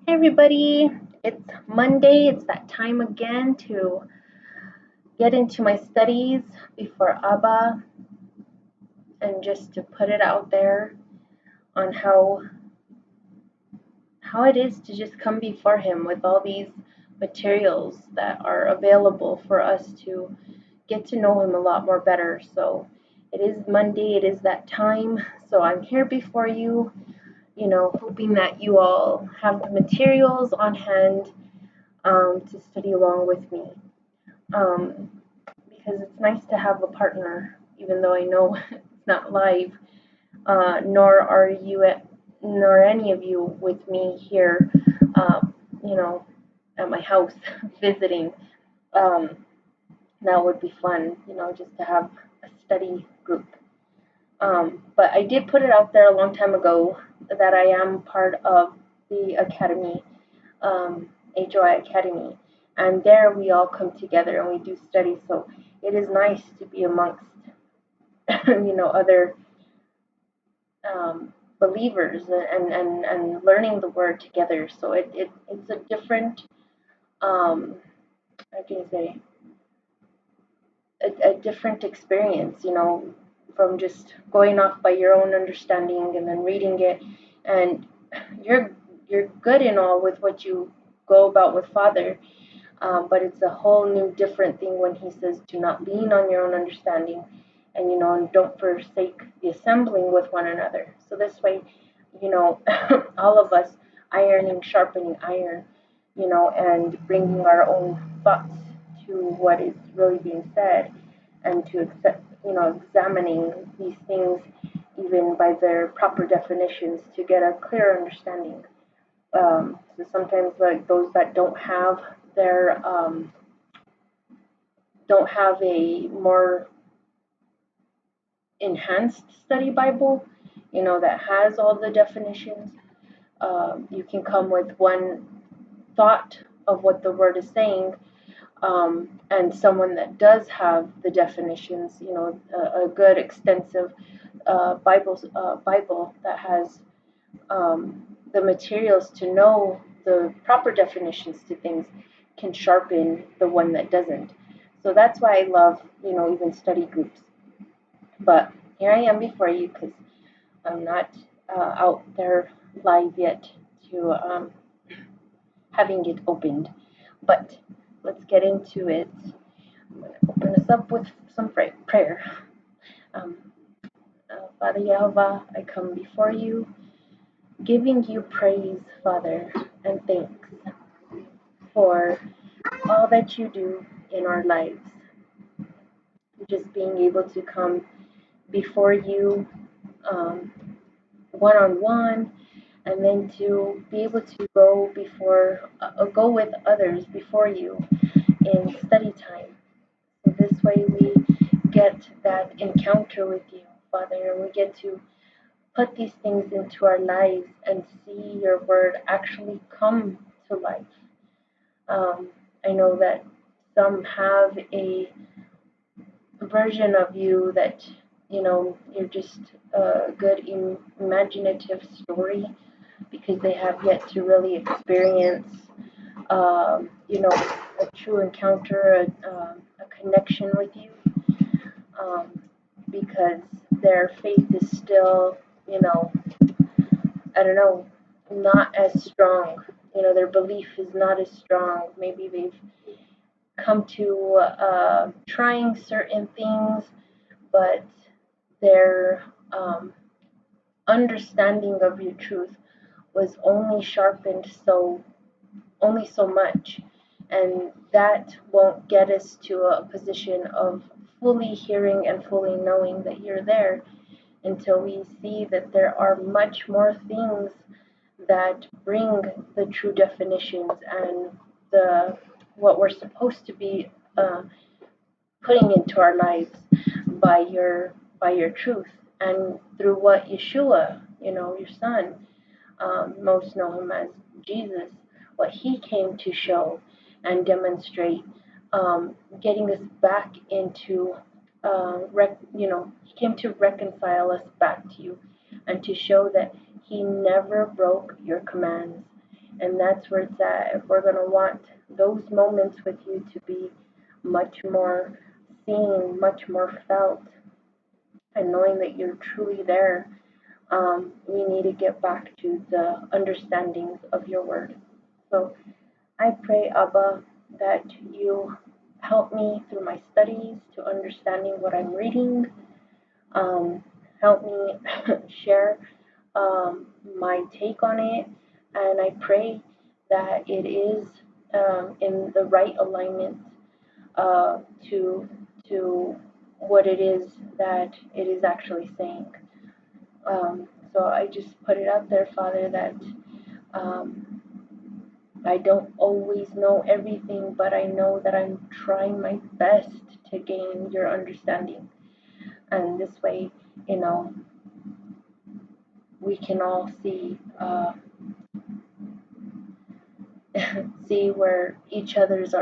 Hey everybody, it's Monday. It's that time again to get into my studies before Abba and just to put it out there on how it is to just come before him with all these materials that are available for us to get to know him a lot more better. So it is Monday, it is that time. So I'm here before you, hoping that you all have the materials on hand to study along with me. um, because it's nice to have a partner, even though I know it's not live, nor are you nor any of you with me here, um, you know, at my house visiting. Um, that would be fun, just to have a study group. But I did put it out there a long time ago that I am part of the academy, HOI Academy, and there we all come together and we do study. So it is nice to be amongst other believers and learning the word together. So it's a different, how can you say, a different experience, from just going off by your own understanding and then reading it, and you're you're good in all with what you go about with Father. But it's a whole new different thing when he says, do not lean on your own understanding, and don't forsake the assembling with one another. So this way, all of us ironing, sharpening iron, and bringing our own thoughts to what is really being said, and to accept, examining these things even by their proper definitions to get a clear understanding. So sometimes, like those that their don't have a more enhanced study Bible, that has all the definitions. You can come with one thought of what the word is saying, and someone that does have the definitions, a good extensive Bible that has the materials to know the proper definitions to things, can sharpen the one that doesn't. So that's why I love, even study groups. But here I am before you because I'm not out there live yet to having it opened. But let's get into it. I'm going to open us up with some prayer. Um, Father Yahweh, I come before you, giving you praise, Father, and thanks for all that you do in our lives. Just being able to come before you one on one, and then to be able to go with others before you in study time. So this way we get that encounter with you, Father, and we get to put these things into our lives and see your word actually come to life. I know that some have a version of you that, you're just a good imaginative story, because they have yet to really experience, a true encounter, a connection with you, um, because their faith is still, you know, I don't know, not as strong. Their belief is not as strong. Maybe they've come to trying certain things, but their understanding of your truth was only so much, and that won't get us to a position of fully hearing and fully knowing that you're there until we see that there are much more things that bring the true definitions and the what we're supposed to be putting into our lives by your truth, and through what Yeshua, your son, most know him as Jesus, what he came to show and demonstrate, getting us back into, he came to reconcile us back to you, and to show that he never broke your commands. And that's where it's at. If we're going to want those moments with you to be much more seen, much more felt, and knowing that you're truly there, we need to get back to the understandings of your word. So I pray, Abba, that you help me through my studies to understanding what I'm reading. Um, Help me share my take on it, and I pray that it is in the right alignment uh, to to what it is that it is actually saying. So I just put it out there, Father, that um, I don't always know everything, but I know that I'm trying my best to gain your understanding. And this way, you know, we can all see see where each of us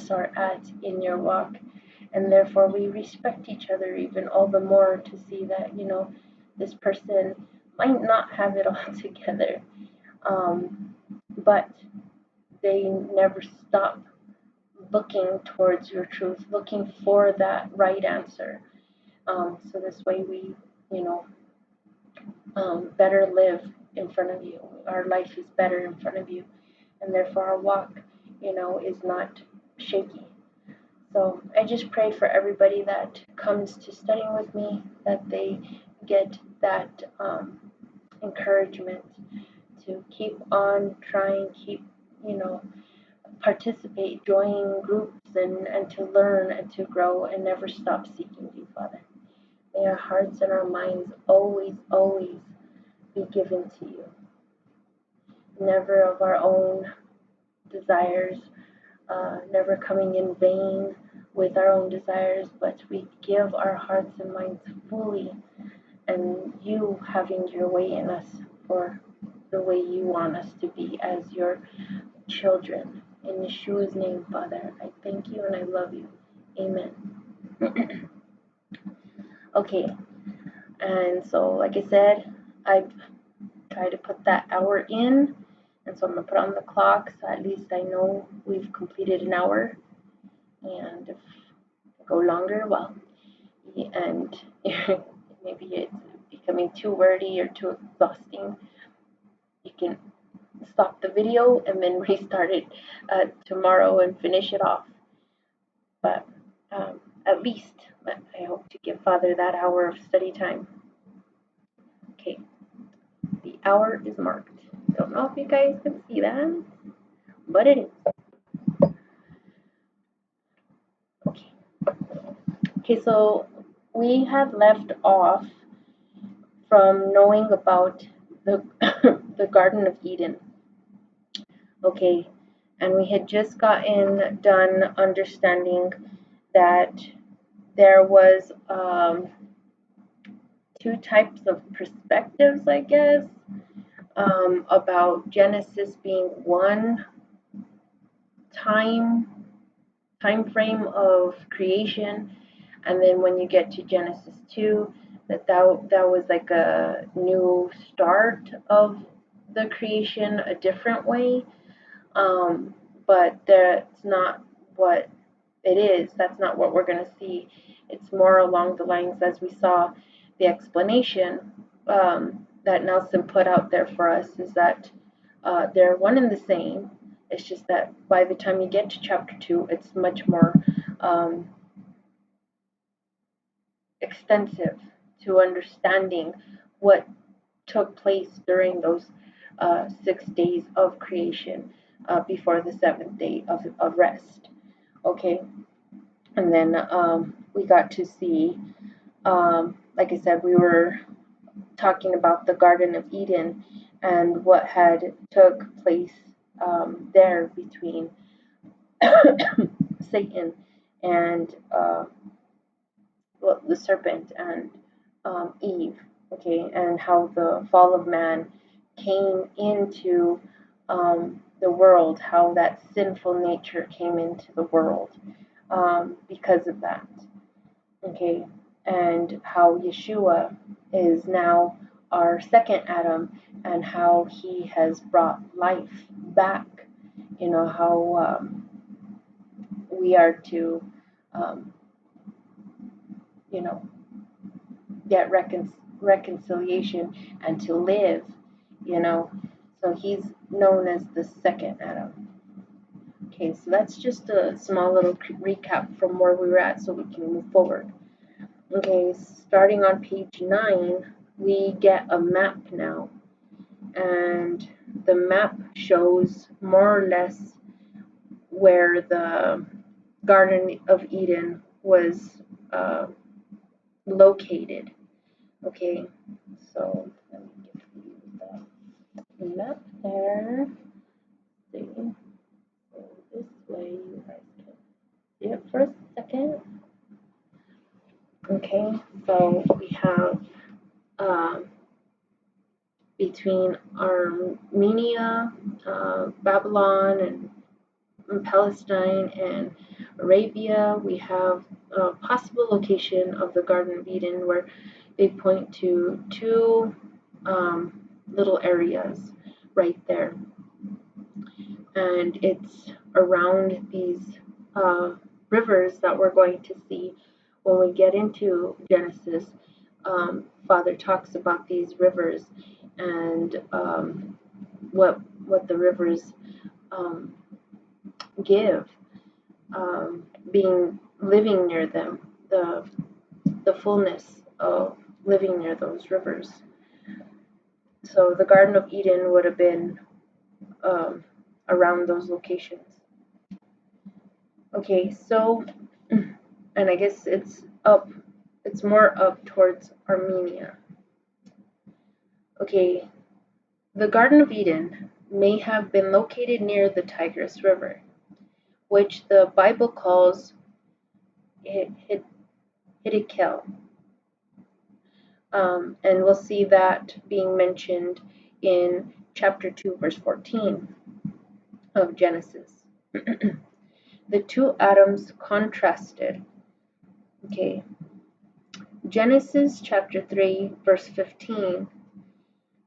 are at in your walk, and therefore we respect each other even all the more to see that this person might not have it all together, but they never stop looking towards your truth, looking for that right answer. So this way we, you know, better live in front of you. Our life is better in front of you, and therefore our walk, is not shaky. So I just pray for everybody that comes to studying with me that they get that encouragement to keep on trying, keep, you know, participate, join groups, and to learn and to grow and never stop seeking you, Father. May our hearts and our minds always, always be given to you. Never of our own desires, never coming in vain with our own desires, but we give our hearts and minds fully, and you having your way in us for the way you want us to be as your children. In Yeshua's name, Father, I thank you and I love you. Amen. Okay, and so like I said, I've tried to put that hour in, and so I'm gonna put on the clock so at least I know we've completed an hour. And if I go longer, well, and maybe it's becoming too wordy or too exhausting, you can stop the video and then restart it tomorrow and finish it off. But at least I hope to give Father that hour of study time. Okay, the hour is marked. Don't know if you guys can see that, but it is. Okay. Okay, so we have left off from knowing about the the Garden of Eden. Okay, and we had just gotten done understanding that there was two types of perspectives, I guess, about Genesis being one time frame of creation, and then when you get to Genesis 2, that was like a new start of the creation, a different way. But that's not what it is. That's not what we're going to see. It's more along the lines as we saw the explanation that Nelson put out there for us is that they're one and the same. It's just that by the time you get to chapter 2, it's much more um, extensive to understanding what took place during those 6 days of creation before the seventh day of rest. Okay, and then we got to see, like I said, we were talking about the Garden of Eden and what had took place there between Satan and well, the serpent and Eve, okay, and how the fall of man came into the world, how that sinful nature came into the world because of that, okay, and how Yeshua is now our second Adam and how he has brought life back. How we are to, um, you know, get reconciliation and to live, you know. So he's known as the second Adam. Okay, so that's just a small little recap from where we were at so we can move forward. Okay, starting on page 9, we get a map now. And the map shows more or less where the Garden of Eden was uh, located. Okay, so let me give you the map there. See, so this way you guys can see it for a second. Okay, so we have um, between Armenia, Babylon, and Palestine and Arabia, we have a possible location of the Garden of Eden where they point to two little areas right there. And it's around these rivers that we're going to see when we get into Genesis. Father talks about these rivers and what the rivers um, give, being living near them, the fullness of living near those rivers. So the Garden of Eden would have been around those locations. Okay, so, and I guess it's more up towards Armenia. Okay, the Garden of Eden may have been located near the Tigris River, which the Bible calls Hiddekel. And we'll see that being mentioned in chapter 2, verse 14 of Genesis. The two Adams contrasted. Okay, Genesis chapter 3, verse 15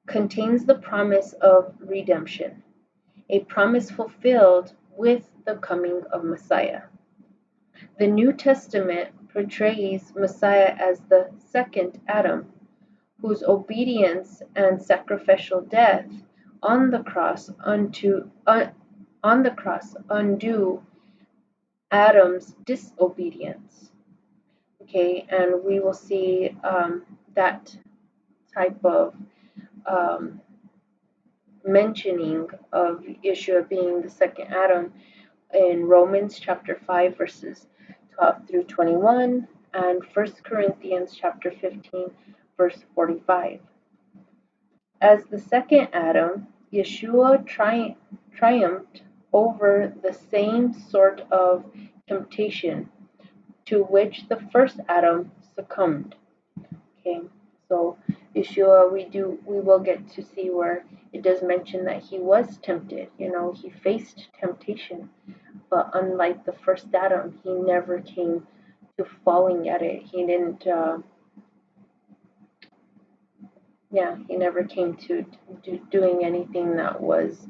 contains the promise of redemption, a promise fulfilled with the coming of Messiah. The New Testament portrays Messiah as the second Adam, whose obedience and sacrificial death on the cross undo Adam's disobedience. Okay, and we will see that type of mentioning of Yeshua being the second Adam in Romans chapter 5 verses 12 through 21 and 1 Corinthians chapter 15 verse 45. As the second Adam, Yeshua triumphed over the same sort of temptation to which the first Adam succumbed. Okay, so Yeshua, we will get to see where it does mention that he was tempted. He faced temptation, but unlike the first Adam, he never came to falling at it. He didn't. He never came to doing anything that was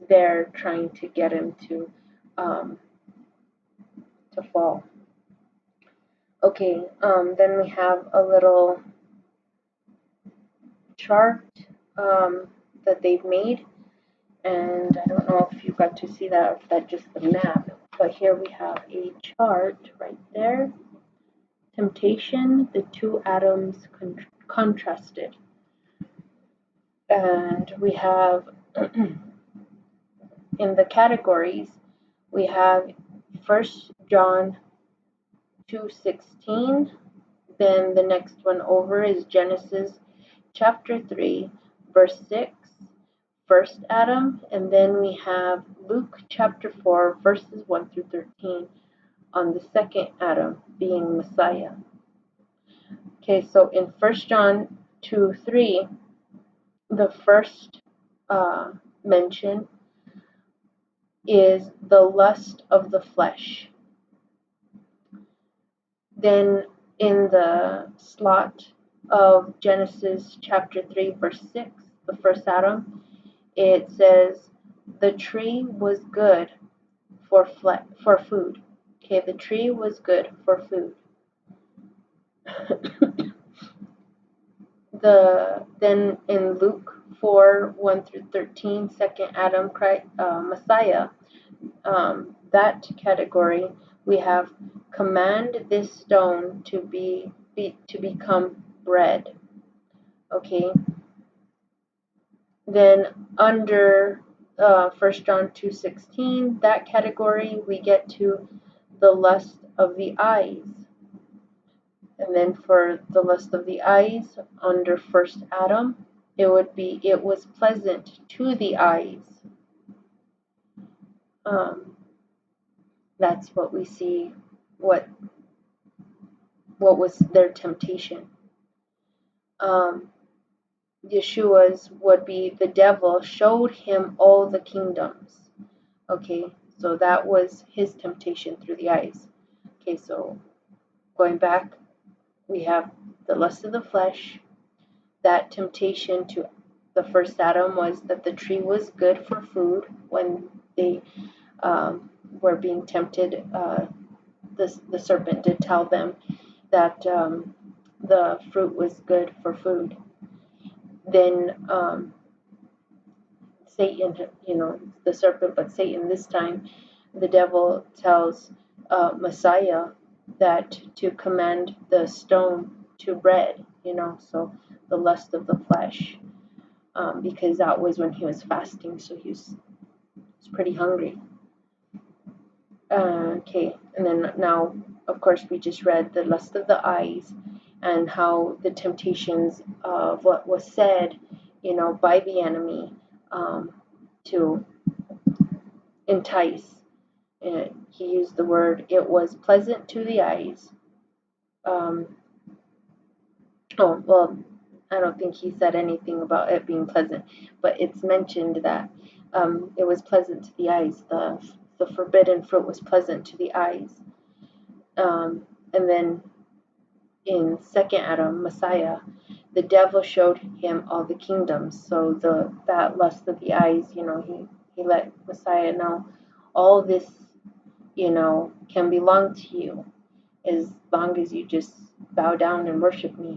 there trying to get him to fall. Okay, then we have a little chart that they've made, and I don't know if you got to see that, or if that's just the map, but here we have a chart right there. Temptation, the two Adams contrasted. And we have in the categories, we have 1 John 2:16. Then the next one over is Genesis chapter 3, verse 6, first Adam. And then we have Luke chapter 4, verses 1 through 13 on the second Adam being Messiah. Okay, so in 1 John 2:3, the first mention is the lust of the flesh. Then in the slot of Genesis chapter 3, verse 6, the first Adam, it says, the tree was good for food. Okay, the tree was good for food. Then in Luke 4, 1 through 13, second Adam, Messiah, that category, we have command this stone to become bread. Okay. Then under 1 John 2:16, that category, we get to the lust of the eyes. And then for the lust of the eyes, under first Adam, it was pleasant to the eyes. That's what we see, what was their temptation. Yeshua's would be the devil showed him all the kingdoms. Okay, so that was his temptation through the eyes. Okay, so going back, we have the lust of the flesh. That temptation to the first Adam was that the tree was good for food when they were being tempted. The serpent did tell them that the fruit was good for food. Then Satan, the serpent, but Satan this time, the devil tells Messiah that to command the stone to bread, so the lust of the flesh, because that was when he was fasting, so he was pretty hungry. Okay, and then now, of course, we just read the lust of the eyes and how the temptations of what was said, by the enemy to entice. And he used the word, it was pleasant to the eyes. Oh, well, I don't think he said anything about it being pleasant, but it's mentioned that it was pleasant to the eyes. The forbidden fruit was pleasant to the eyes. And then in second Adam, Messiah, the devil showed him all the kingdoms. So that lust of the eyes, he let Messiah know all this, can belong to you as long as you just bow down and worship me.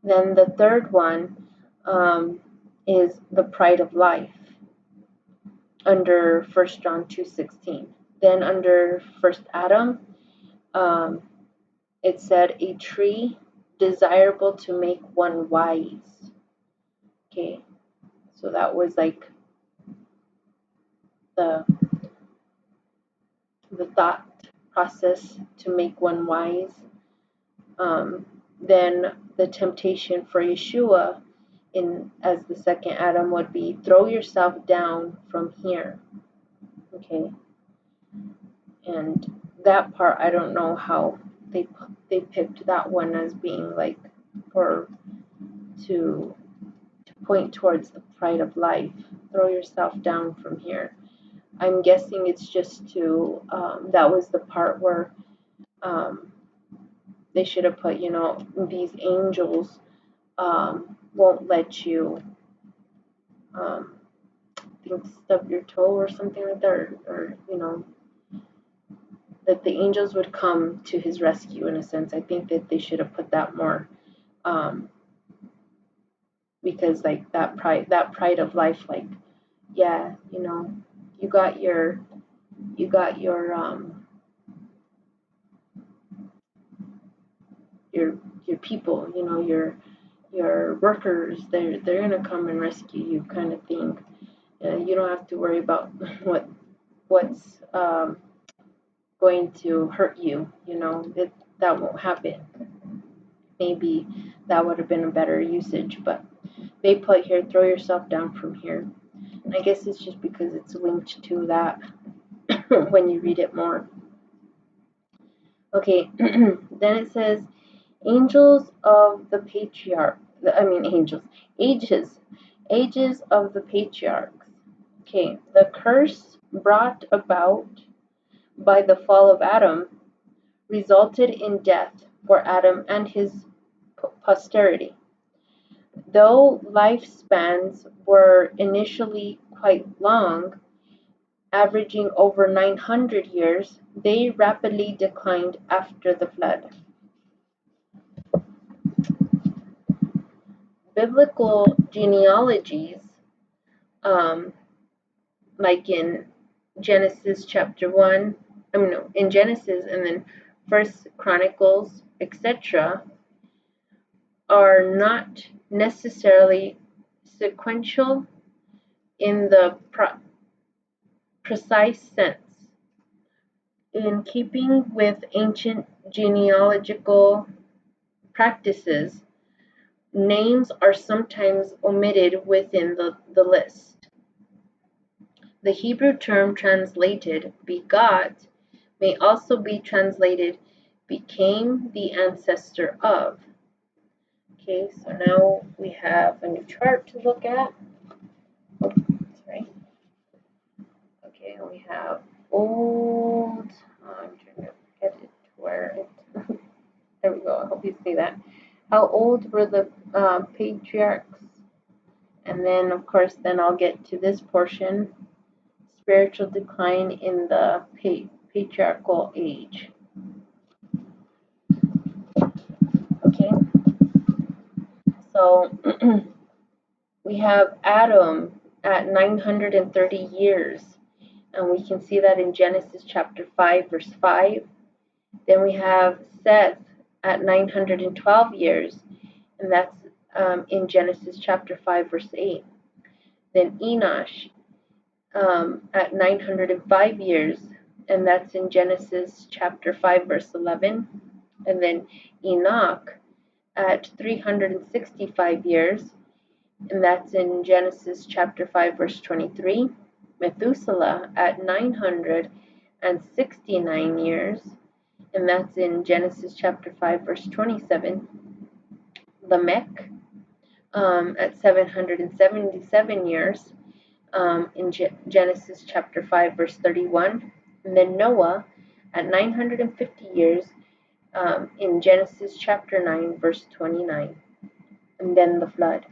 Then the third one is the pride of life under 1 John 2:16. Then under first Adam, it said a tree desirable to make one wise. Okay, so that was like the thought process to make one wise. Then the temptation for Yeshua as the second Adam would be throw yourself down from here. Okay, and that part I don't know how they picked that one as being like to point towards the pride of life. Throw yourself down from here. I'm guessing it's just to that was the part where they should have put, these angels won't let you stub your toe or something like that, or that the angels would come to his rescue in a sense. I think that they should have put that more, because like that pride of life, like, yeah, you got your your people, your workers, they're gonna come and rescue you, kind of thing. You don't have to worry about what's going to hurt you. That won't happen. Maybe that would have been a better usage, but they put here, throw yourself down from here. And I guess it's just because it's linked to that when you read it more. Okay, then it says, angels of the patriarch, ages of the patriarchs. Okay, the curse brought about by the fall of Adam resulted in death for Adam and his posterity. Though lifespans were initially quite long, averaging over 900 years, they rapidly declined after the flood. Biblical genealogies, um, like in Genesis chapter 1, in Genesis and then First Chronicles, etc., are not necessarily sequential in the precise sense. In keeping with ancient genealogical practices, names are sometimes omitted within the list. The Hebrew term translated begot may also be translated became the ancestor of. Okay, so now we have a new chart to look at. Oh, sorry. Okay, we have old. I'm trying to get it to where it. There we go. I hope you see that. How old were the patriarchs? And then, of course, then I'll get to this portion: spiritual decline in the patriarchal age. Okay, so we have Adam at 930 years, and we can see that in Genesis chapter 5, verse 5. Then we have Seth at 912 years, and that's in Genesis chapter 5, verse 8. Then Enosh at 905 years, and that's in Genesis chapter 5, verse 11. And then Enoch at 365 years, and that's in Genesis chapter 5, verse 23. Methuselah at 969 years, and that's in Genesis chapter 5, verse 27. Lamech at 777 years, in Genesis chapter 5, verse 31. And then Noah at 950 years, in Genesis chapter 9, verse 29. And then the flood.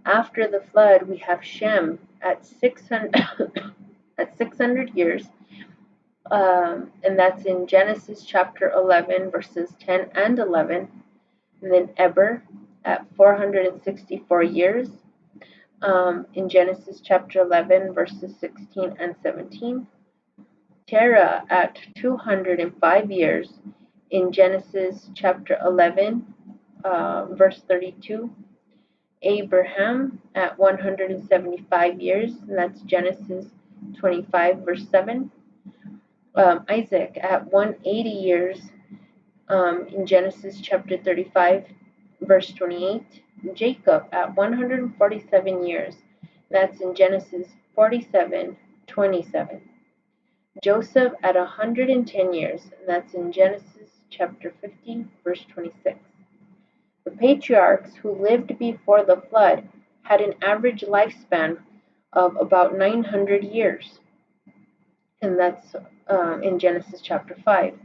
After the flood, we have Shem at 600 at 600 years, and that's in Genesis chapter 11, verses 10 and 11. And then Eber at 464 years, in Genesis chapter 11, verses 16 and 17. Terah at 205 years, in Genesis chapter 11, verse 32. Abraham at 175 years, and that's Genesis 25, verse 7. Isaac at 180 years, in Genesis chapter 35, verse 28. Jacob at 147 years, that's in Genesis 47, 27. Joseph at 110 years, and that's in Genesis chapter 50, verse 26. The patriarchs who lived before the flood had an average lifespan of about 900 years, and that's in Genesis chapter 5.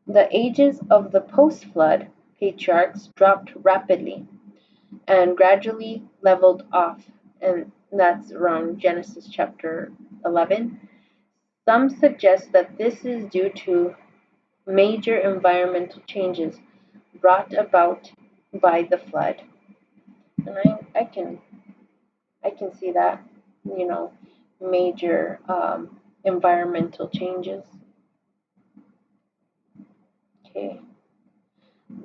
The ages of the post-flood patriarchs dropped rapidly and gradually leveled off, and that's around Genesis chapter 11. Some suggest that this is due to major environmental changes brought about by the flood. And I can see that, major environmental changes. Okay.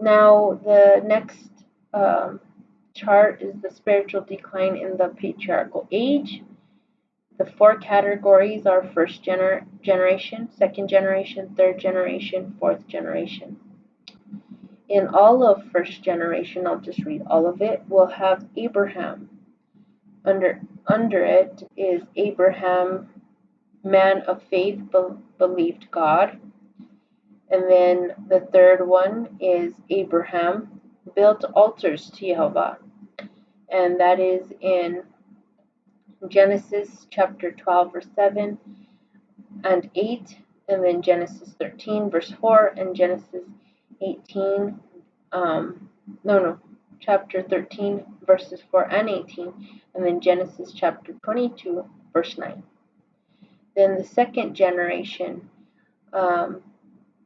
Now the next chart is the spiritual decline in the patriarchal age. The four categories are first generation, second generation, third generation, fourth generation. In all of first generation, I'll just read all of it, we'll have Abraham. Under it is Abraham, man of faith, believed God. And then the third one is Abraham built altars to Jehovah. And that is in Genesis chapter 12, verse 7 and 8. And then Genesis 13, verse 4, and Genesis 18, chapter 13, verses 4 and 18, and then Genesis chapter 22, verse 9. Then the second generation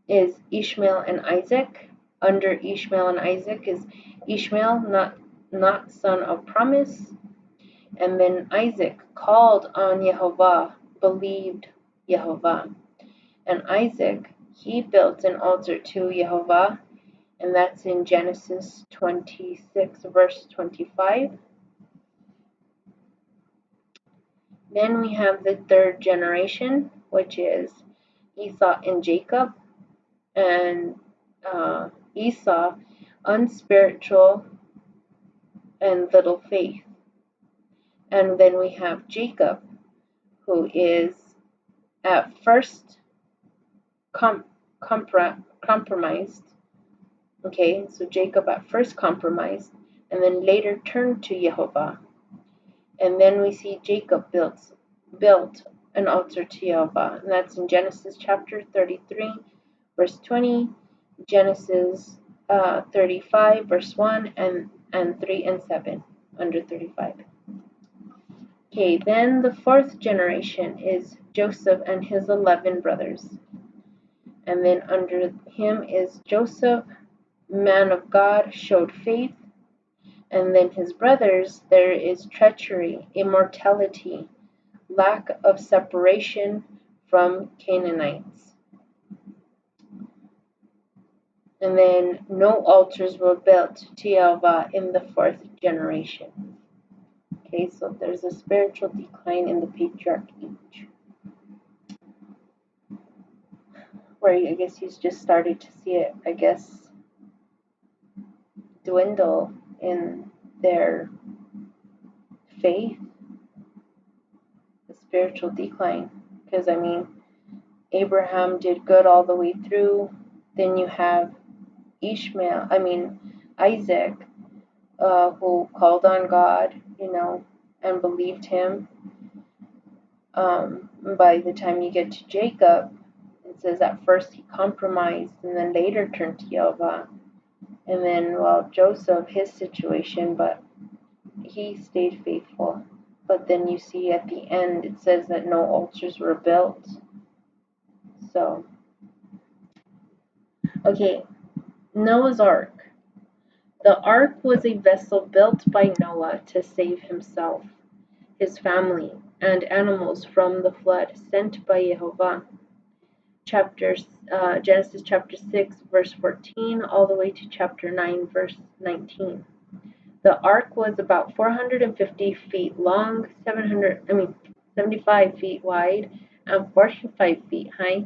is Ishmael and Isaac. Under Ishmael and Isaac is Ishmael, not son of promise, and then Isaac called on Jehovah, believed Jehovah, and Isaac, he built an altar to Jehovah, and that's in Genesis 26, verse 25. Then we have the third generation, which is Esau and Jacob, and Esau, unspiritual and little faith. And then we have Jacob, who is at first compromised. Okay, so Jacob at first compromised and then later turned to Jehovah. And then we see Jacob built an altar to Jehovah, and that's in Genesis chapter 33, verse 20, Genesis 35, verse 1, and 3 and 7, under 35. Okay, then the fourth generation is Joseph and his 11 brothers. And then under him is Joseph, man of God, showed faith. And then his brothers, there is treachery, immorality, lack of separation from Canaanites. And then no altars were built to Jehovah in the fourth generation. Okay, so there's a spiritual decline in the patriarch age, where I guess he's just started to see it, I guess, dwindle in their faith, the spiritual decline. Because, I mean, Abraham did good all the way through. Then you have Isaac, who called on God, and believed him. By the time you get to Jacob, it says at first he compromised and then later turned to Jehovah. And then, Joseph, his situation, but he stayed faithful. But then you see at the end, it says that no altars were built. So, okay, Noah's Ark. The ark was a vessel built by Noah to save himself, his family, and animals from the flood sent by Jehovah. Genesis chapter 6, verse 14, all the way to chapter 9, verse 19. The ark was about 450 feet long, 75 feet wide, and 45 feet high,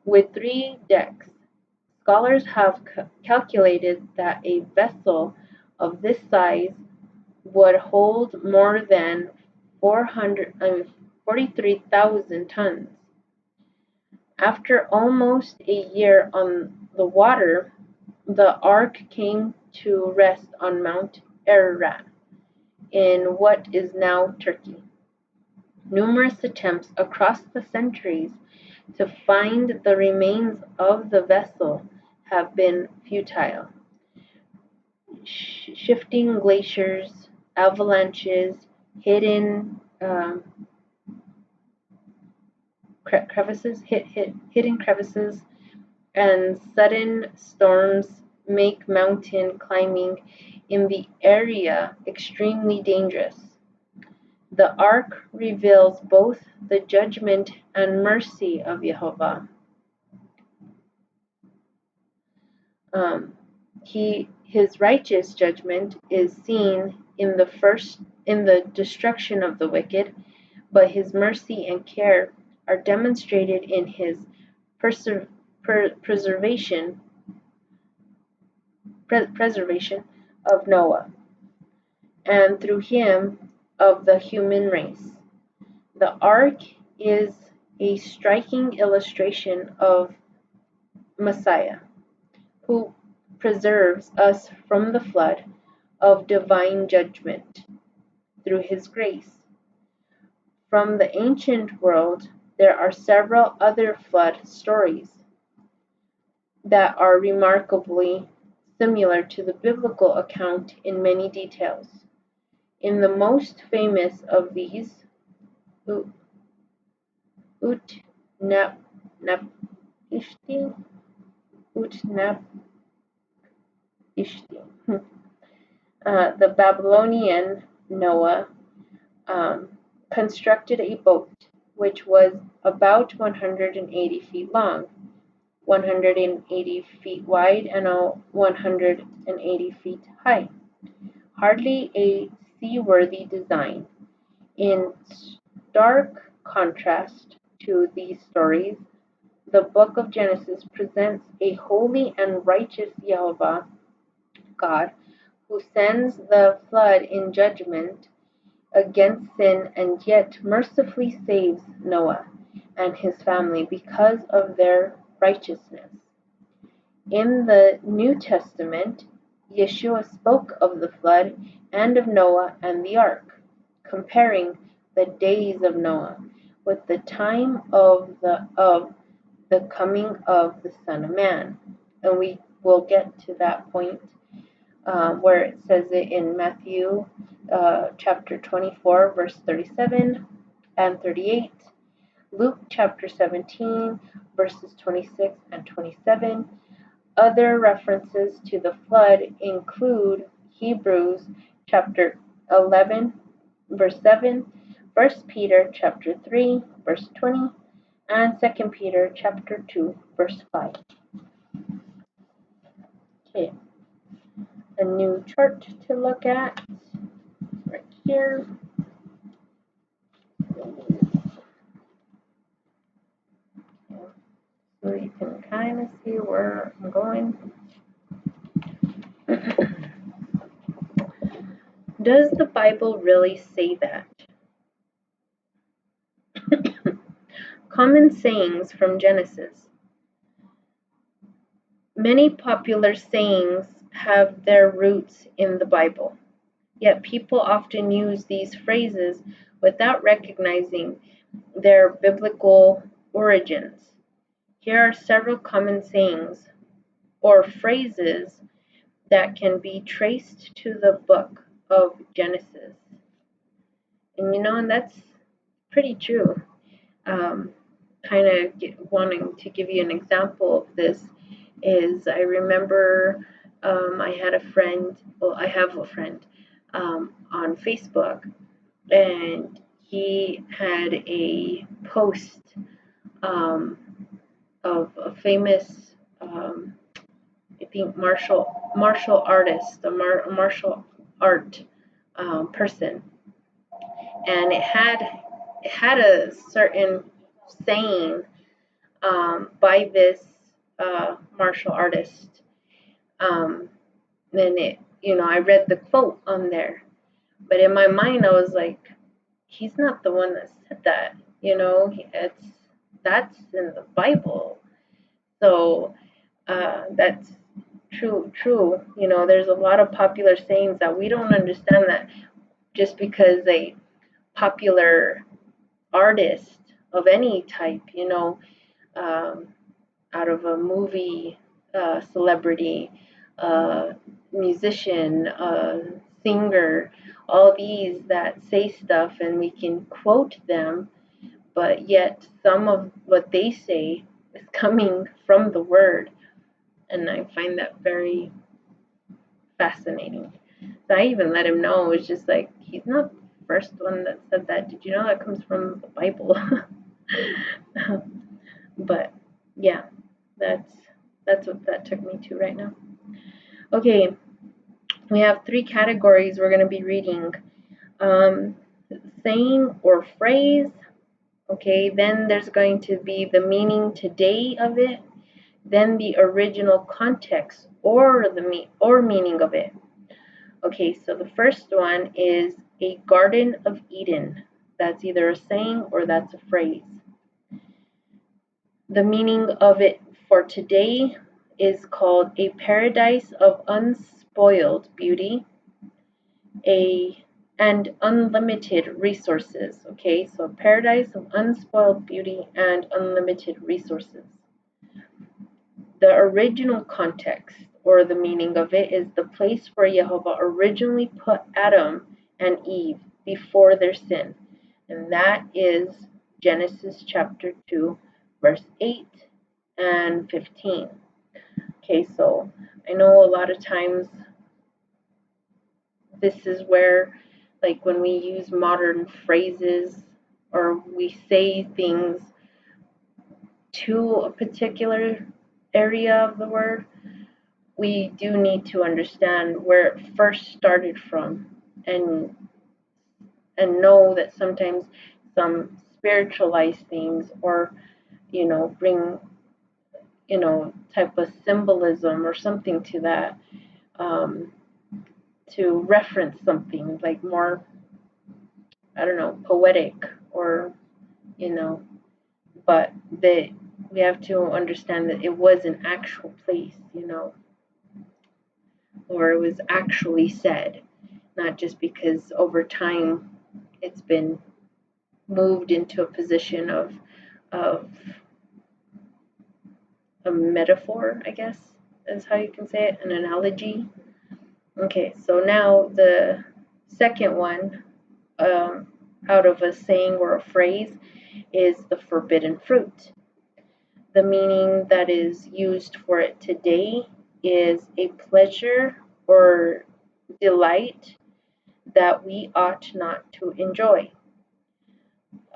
with 3 decks. Scholars have calculated that a vessel of this size would hold more than 43,000 tons. After almost a year on the water, the ark came to rest on Mount Ararat in what is now Turkey. Numerous attempts across the centuries to find the remains of the vessel have been futile. Shifting glaciers, avalanches, hidden crevices, and sudden storms make mountain climbing in the area extremely dangerous. The ark reveals both the judgment and mercy of Jehovah. His righteous judgment is seen in the destruction of the wicked, but his mercy and care are demonstrated in his preservation of Noah, and through him of the human race. The ark is a striking illustration of Messiah, who preserves us from the flood of divine judgment through his grace. From the ancient world, there are several other flood stories that are remarkably similar to the biblical account in many details. In the most famous of these, Utnapishtim, the Babylonian Noah constructed a boat which was about 180 feet long, 180 feet wide, and 180 feet high. Hardly a seaworthy design. In stark contrast to these stories, the book of Genesis presents a holy and righteous Jehovah God who sends the flood in judgment against sin and yet mercifully saves Noah and his family because of their righteousness. In the New Testament, Yeshua spoke of the flood and of Noah and the ark, comparing the days of Noah with the time of the coming of the Son of Man. And we will get to that point where it says it in Matthew chapter 24, verse 37 and 38, Luke chapter 17, verses 26 and 27. Other references to the flood include Hebrews chapter 11, verse 7, 1 Peter chapter 3, verse 20, and 2 Peter chapter 2, verse 5. Okay, a new chart to look at right here. So you can kind of see where I'm going. Does the Bible really say that? Common sayings from Genesis. Many popular sayings have their roots in the Bible, yet people often use these phrases without recognizing their biblical origins. Here are several common sayings or phrases that can be traced to the book of Genesis. And that's pretty true. Kind of wanting to give you an example of this is I remember I have a friend on Facebook, and he had a post of a famous I think martial artist, a martial art person, and it had a certain saying by this martial artist. Then I read the quote on there, but in my mind I was like, he's not the one that said that. That's in the Bible. So that's true. There's a lot of popular sayings that we don't understand that just because a popular artist of any type, out of a movie, celebrity, musician, singer, all these that say stuff and we can quote them, but yet some of what they say is coming from the Word. And I find that very fascinating. So I even let him know, it's just like, he's not the first one that said that. Did you know that comes from the Bible? But yeah, that's what that took me to right now. Okay, we have 3 categories we're going to be reading. Saying or phrase. Okay, then there's going to be the meaning today of it, then the original context or meaning of it. Okay, so the first one is a Garden of Eden. That's either a saying or that's a phrase. The meaning of it for today is called a paradise of unspoiled beauty, and unlimited resources. Okay, so a paradise of unspoiled beauty and unlimited resources. The original context or the meaning of it is the place where Jehovah originally put Adam and Eve before their sin. And that is Genesis chapter 2, verse 8 and 15. Okay, so I know a lot of times this is where, like, when we use modern phrases or we say things to a particular area of the word, we do need to understand where it first started from, and know that sometimes some spiritualized things, or bring type of symbolism or something to that, um, to reference something like more, I don't know, poetic, or you know but that we have to understand that it was an actual place, or it was actually said, not just because over time it's been moved into a position of a metaphor, I guess is how you can say it, an analogy. Okay, so now the second one, out of a saying or a phrase, is the forbidden fruit. The meaning that is used for it today is a pleasure or delight that we ought not to enjoy,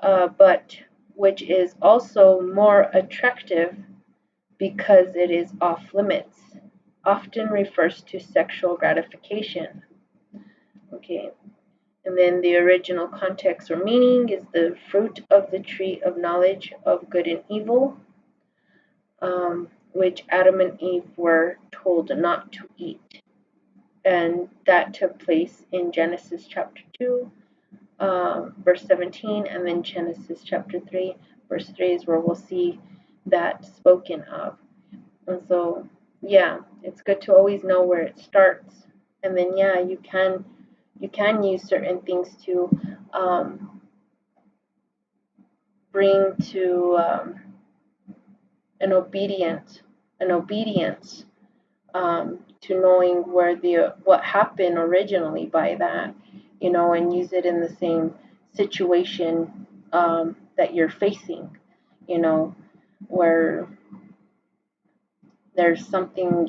but which is also more attractive because it is off limits, often refers to sexual gratification. Okay, and then the original context or meaning is the fruit of the tree of knowledge of good and evil, which Adam and Eve were told not to eat. And that took place in Genesis chapter 2, verse 17, and then Genesis chapter 3, verse 3 is where we'll see that spoken of. And so, yeah, it's good to always know where it starts. And then, yeah, you can use certain things to bring to an obedience to knowing where what happened originally by that, and use it in the same situation that you're facing, where there's something,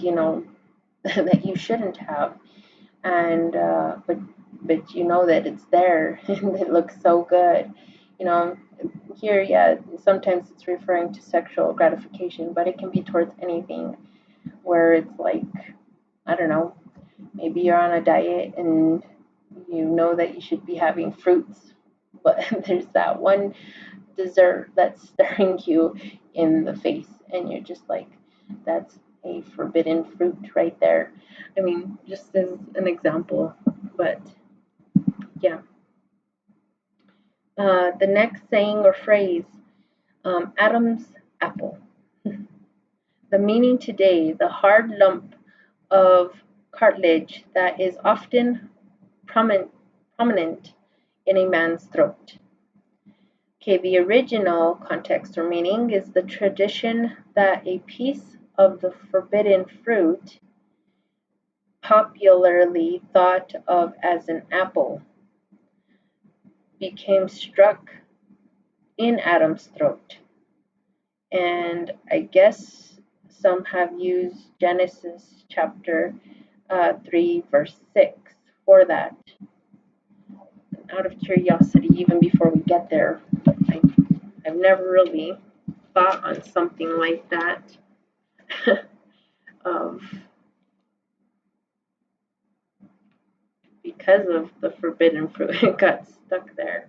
that you shouldn't have, and but you know that it's there and it looks so good, you know. Here, yeah, sometimes it's referring to sexual gratification, but it can be towards anything where it's like, I don't know, maybe you're on a diet and you know that you should be having fruits, but there's that one dessert that's staring you in the face, and you're just like, that's a forbidden fruit right there. I mean, just as an example, but yeah. The next saying or phrase, Adam's apple. The meaning today, the hard lump of cartilage that is often prominent in a man's throat. Okay, the original context or meaning is the tradition that a piece of the forbidden fruit, popularly thought of as an apple, became stuck in Adam's throat. And I guess some have used Genesis chapter 3, verse 6 for that. Out of curiosity, even before we get there, I've never really thought on something like that. of Because of the forbidden fruit, it got stuck there.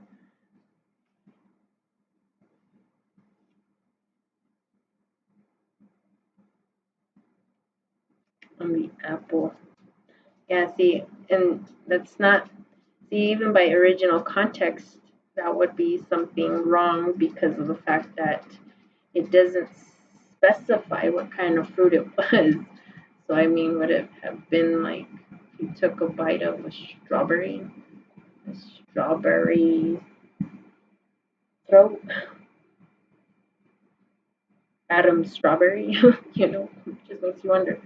On the apple. Yeah, see, and that's not, see, even by original context, that would be something wrong because of the fact that it doesn't specify what kind of fruit it was. So, I mean, would it have been like if you took a bite of a strawberry throat, Adam's strawberry, just makes you wonder.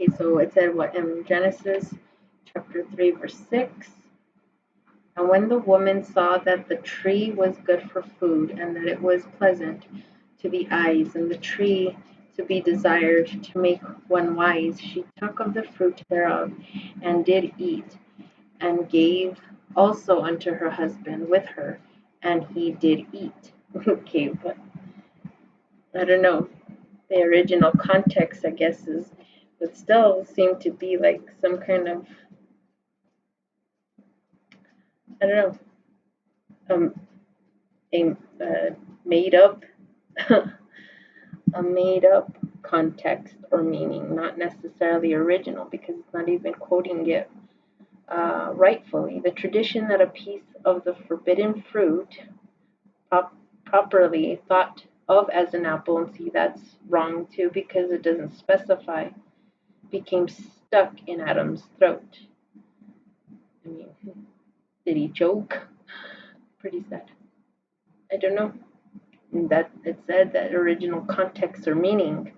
Okay, so it said what in Genesis chapter 3, verse 6. And when the woman saw that the tree was good for food, and that it was pleasant to the eyes, and the tree to be desired to make one wise, she took of the fruit thereof, and did eat, and gave also unto her husband with her, and he did eat. Okay, but I don't know. The original context, I guess, would still seem to be like some kind of, I don't know, um, a made up, a made up context or meaning, not necessarily original, because it's not even quoting it rightfully. The tradition that a piece of the forbidden fruit, properly thought of as an apple, and see that's wrong too because it doesn't specify, became stuck in Adam's throat. I mean, did he choke? Pretty sad. I don't know. That it said that original context or meaning,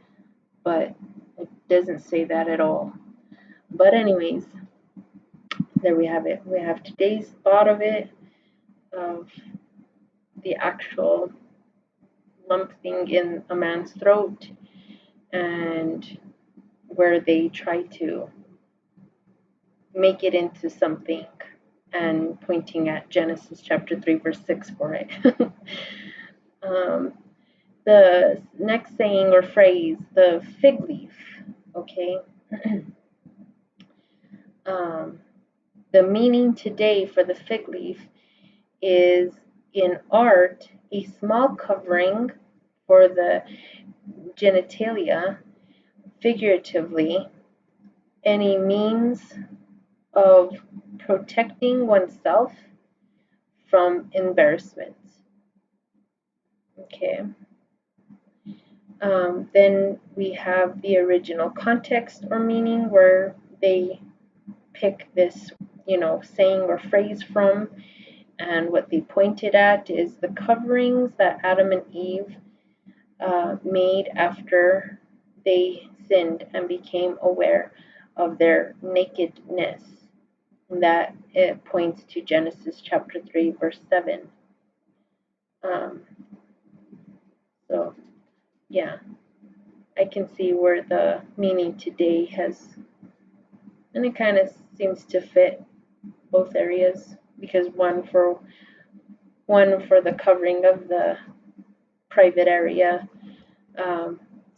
but it doesn't say that at all. But anyways, there we have it. We have today's thought of it, of the actual lump thing in a man's throat, and where they try to make it into something, and pointing at Genesis chapter 3, verse 6 for it. The next saying or phrase, the fig leaf, okay? The meaning today for the fig leaf is, in art, a small covering for the genitalia, figuratively, any means of protecting oneself from embarrassment. Okay. Then we have the original context or meaning, where they pick this, saying or phrase from, and what they pointed at is the coverings that Adam and Eve made after they sinned and became aware of their nakedness. And that it points to Genesis chapter 3, verse 7. So, yeah, I can see where the meaning today has, and it kind of seems to fit both areas, because one for the covering of the private area.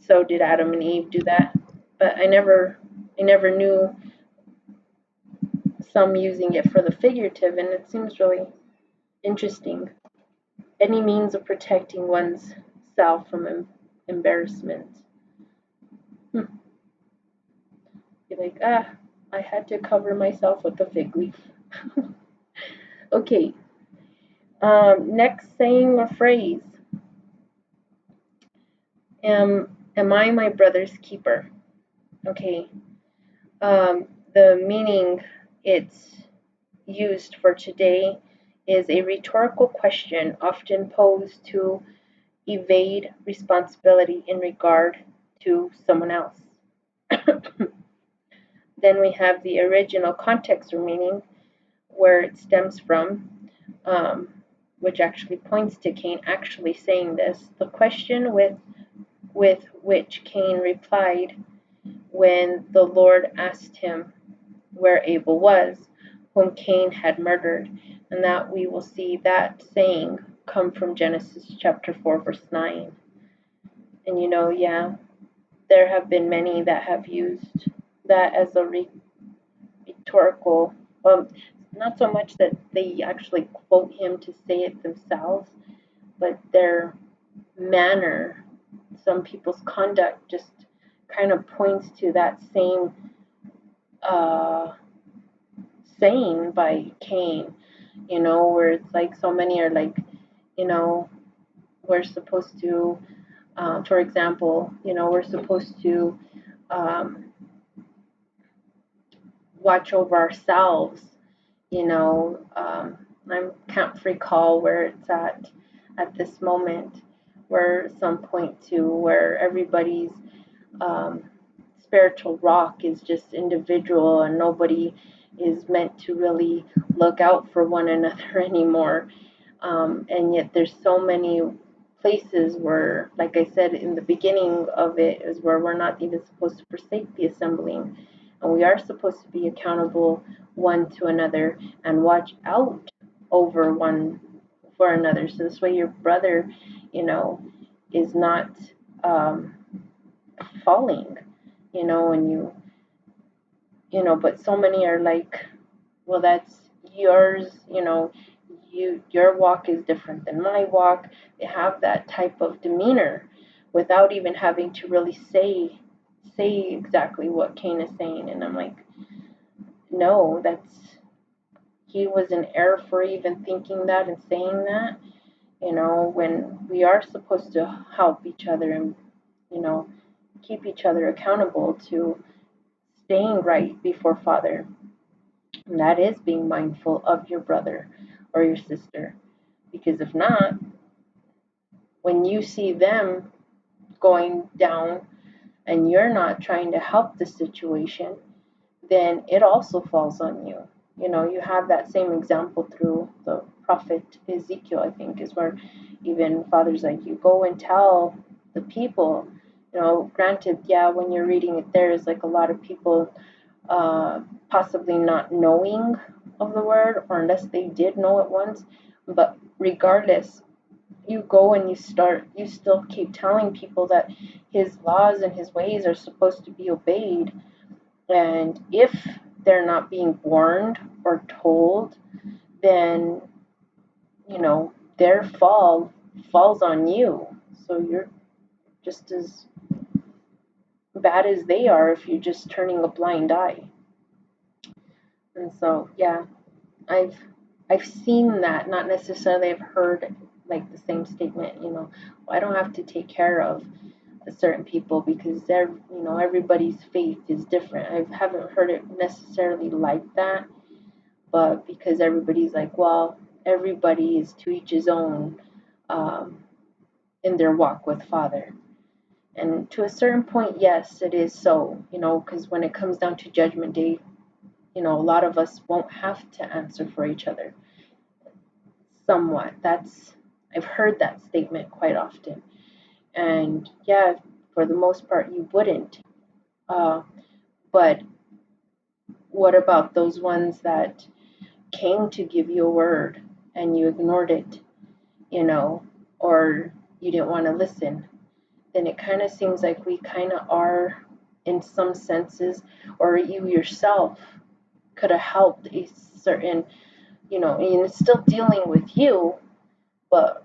So did Adam and Eve do that? But I never knew some using it for the figurative, and it seems really interesting. Any means of protecting one's self from embarrassment. Be like, I had to cover myself with the fig leaf. Okay. Next saying or phrase. Am I my brother's keeper? Okay. The meaning it's used for today is a rhetorical question often posed to evade responsibility in regard to someone else. Then we have the original context or meaning, where it stems from, which actually points to Cain actually saying this. The question with which Cain replied when the Lord asked him where Abel was, whom Cain had murdered, and that we will see that saying come from Genesis chapter 4, verse 9. And there have been many that have used that as a rhetorical, not so much that they actually quote him to say it themselves, but their manner, some people's conduct just kind of points to that same saying by Cain, where it's like so many are like, we're supposed to, for example, we're supposed to watch over ourselves, I can't recall where it's at this moment, where some point to where everybody's spiritual rock is just individual and nobody is meant to really look out for one another anymore. And yet there's so many places where, like I said in the beginning of it, is where we're not even supposed to forsake the assembling, and we are supposed to be accountable one to another and watch out over one for another. So this way, your brother, you know, is not um, falling, and but so many are like, well, that's yours, your walk is different than my walk. They have that type of demeanor without even having to really say exactly what Cain is saying. And I'm like, no, he was in error for even thinking that and saying that, when we are supposed to help each other and, you know, keep each other accountable to staying right before Father. And that is being mindful of your brother or your sister. Because if not, when you see them going down and you're not trying to help the situation, then it also falls on you. You have that same example through the prophet Ezekiel, I think, is where even Father's like, you go and tell the people. Granted, yeah, when you're reading it, there's like a lot of people possibly not knowing of the word, or unless they did know it once. But regardless, you go and you still keep telling people that his laws and his ways are supposed to be obeyed. And if they're not being warned or told, then, their fall falls on you. So you're just as bad as they are if you're just turning a blind eye. And so, yeah, I've I've seen that, not necessarily I've heard like the same statement, I don't have to take care of certain people because everybody's faith is different. I haven't heard it necessarily like that, but because everybody's like, well, everybody is to each his own um, in their walk with Father. And to a certain point, yes, it is so, because when it comes down to Judgment Day, a lot of us won't have to answer for each other. Somewhat. I've heard that statement quite often. And yeah, for the most part, you wouldn't. But what about those ones that came to give you a word and you ignored it, or you didn't want to listen? Then it kind of seems like we kind of are, in some senses, or you yourself could have helped a certain, and it's still dealing with you, but,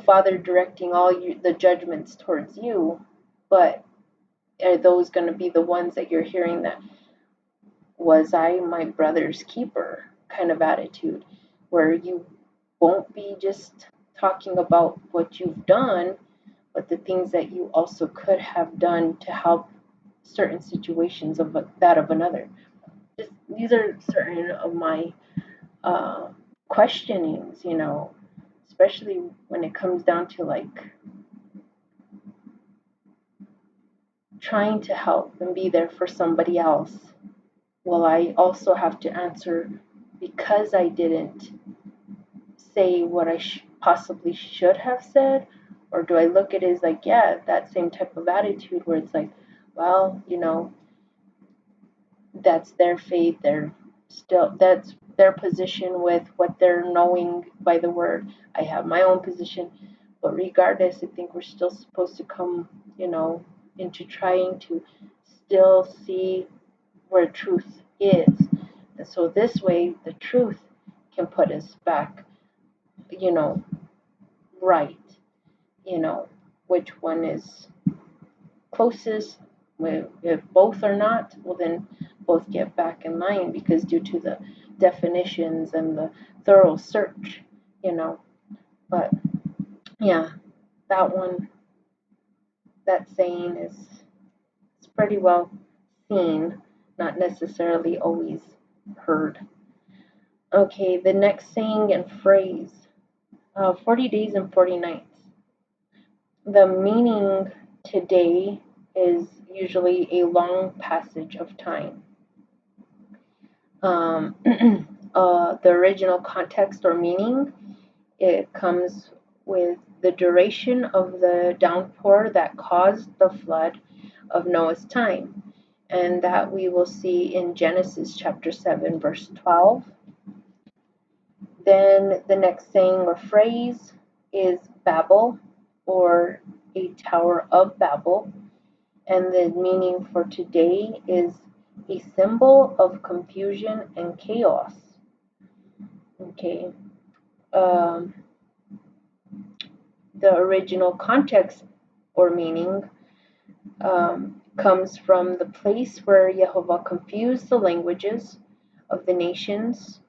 Father directing the judgments towards you. But are those going to be the ones that you're hearing that, was I my brother's keeper kind of attitude, where you won't be just talking about what you've done, but the things that you also could have done to help certain situations of that of another? Just these are certain of my uh, questionings, especially when it comes down to like trying to help and be there for somebody else. Will I also have to answer because I didn't say what I possibly should have said? Or do I look at it as like, yeah, that same type of attitude where it's like, well, that's their faith, that's their position with what they're knowing by the word. I have my own position, but regardless, I think we're still supposed to come, into trying to still see where truth is. And so this way, the truth can put us back, you know, right, you know, which one is closest. If both are not, well, then both get back in line because due to the definitions and the thorough search, you know. But yeah, that one, that saying is pretty well seen, not necessarily always heard. Okay, the next saying and phrase, 40 days and 40 nights. The meaning today is usually a long passage of time. The original context or meaning, it comes with the duration of the downpour that caused the flood of Noah's time, and that we will see in Genesis chapter 7, verse 12. Then the next saying or phrase is Babel, or a Tower of Babel, and the meaning for today is a symbol of confusion and chaos. Okay. Um, the original context or meaning comes from the place where Jehovah confused the languages of the nations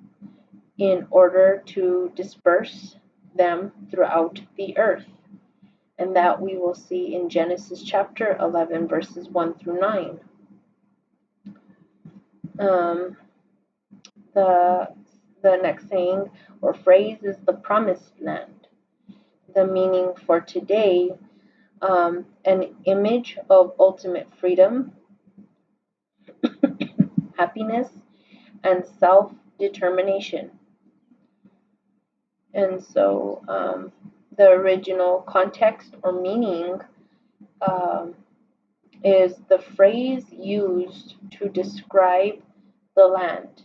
in order to disperse them throughout the earth. And that we will see in Genesis chapter 11, verses 1 through 9. The next saying or phrase is the promised land. The meaning for today, an image of ultimate freedom, happiness, and self-determination. And so the original context or meaning is the phrase used to describe the land